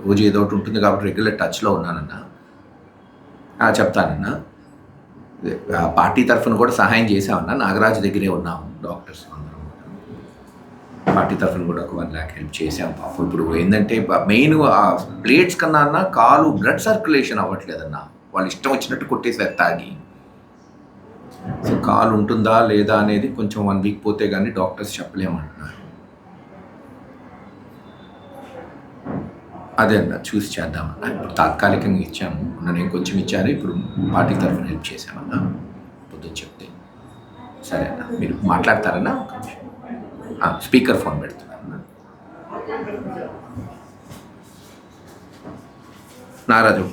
రోజు ఏదో ఒకటి ఉంటుంది కాబట్టి రెగ్యులర్ టచ్లో ఉన్నానన్నా. చెప్తానన్నా. పార్టీ తరఫున కూడా సహాయం చేసామన్నా. నాగరాజు దగ్గరే ఉన్నాము డాక్టర్స్ అందరం. పార్టీ తరఫున కూడా ఒక 1 lakh హెల్ప్ చేసాం పాపం. ఇప్పుడు ఏంటంటే మెయిన్ ఆ ప్లేట్స్ కన్నా అన్న కాలు బ్లడ్ సర్క్యులేషన్ అవ్వట్లేదన్నా. వాళ్ళు ఇష్టం వచ్చినట్టు కొట్టేసారు తాగి. సో కాలు ఉంటుందా లేదా అనేది కొంచెం 1 week పోతే కానీ డాక్టర్స్ చెప్పలేమంటున్నారు. అదే అన్న చూసి చేద్దామన్నా. ఇప్పుడు తాత్కాలికంగా ఇచ్చాము. నేను కొంచెం ఇచ్చాను, ఇప్పుడు పార్టీ తరఫున హెల్ప్ చేశామన్నా పొద్దున్న చెప్తే. సరే అన్న, మీరు మాట్లాడతారన్నా? Speaker phone పెడుతున్నారన్నా. నారాజు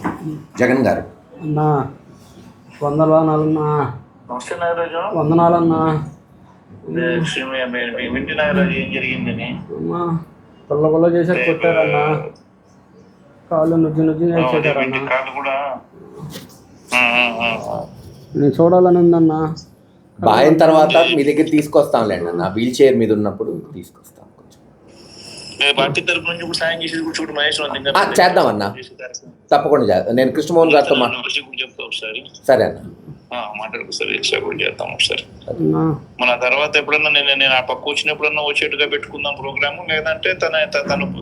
జగన్ గారు అన్నా, వందనాలన్నా. నమస్తే నాగరాజు. వందనాలన్నా. వింటి నాగరాజు, ఏం జరిగిందని? అమ్మా, కొల్ల చేసారు, కొట్టారన్నా. కాళ్ళు నుజ్జు చేసారన్నా. కాళ్ళు కూడా నేను చూడాలని ఉందన్నా. బాయిన తర్వాత మీ దగ్గర తీసుకొస్తాంలేండి అన్న. వీల్ చైర్ మీద ఉన్నప్పుడు తీసుకొస్తాం. కొంచెం పార్టీ తరపు నుంచి కూడా సాయం చేసేది కూడా చూడు మహేష్. చేద్దామన్నా, తప్పకుండా చేద్దాం. నేను కృష్ణమోహన్ గారితో చెప్తా ఒకసారి. సరే అన్న, మాట్లాడుకోసారి ఎక్స్ట్రా కూడా చేద్దాం ఒకసారి. మన తర్వాత ఎప్పుడన్నా నేను ఆ పక్క వచ్చినప్పుడన్నా వచ్చేట్టుగా పెట్టుకుందాం ప్రోగ్రామ్. లేదంటే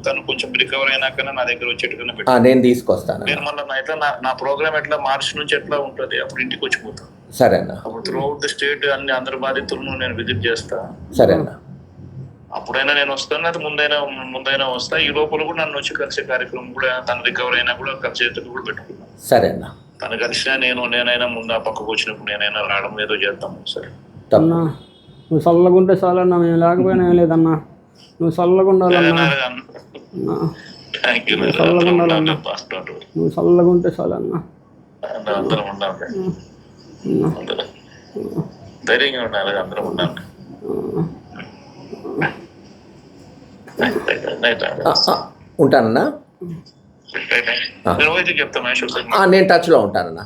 తను కొంచెం రికవర్ అయినాకన్నా నా దగ్గర వచ్చేట్టుగా పెట్టు. నేను తీసుకొస్తాను. నేను మళ్ళీ ఎట్లా నా ప్రోగ్రామ్ ఎట్లా మార్చి నుంచి ఎట్లా ఉంటుంది, అప్పుడు ఇంటికి వచ్చిపోతాను. సరే అన్న. అప్పుడు త్రూ అవుట్ ద స్టేట్ అన్ని అందరి బాధితులను నేను విజిట్ చేస్తా. సరే అన్న. అప్పుడైనా నేను వస్తాను, అది ముందైనా వస్తా. ఈ లోపల కూడా నన్ను వచ్చి కలిసే కార్యక్రమం కూడా, తను రికవర్ అయినా కూడా కలిసేట్టుగా కూడా పెట్టుకున్నాను. సరే అన్న. తను కలిసినా నేనైనా ముందు ఆ పక్కకు వచ్చినప్పుడు నేనైనా రావడం ఏదో చేద్దాం సరే. అన్నా, నువ్వు చల్లగుంటే చాలన్నా. మేము లేకపోయినా ఏం లేదన్నా. నువ్వు చల్లగా ఉండాలన్నా. చల్లగా ఉండాలన్నా. నువ్వు చల్లగా ఉంటే చాలన్నా. అందరం ఉండాలి, ధైర్యంగా ఉండాలి, అందరం ఉండాలి. ఉంటానన్నా. చెప్తా మహేష్. నేను టచ్లో ఉంటానన్నా.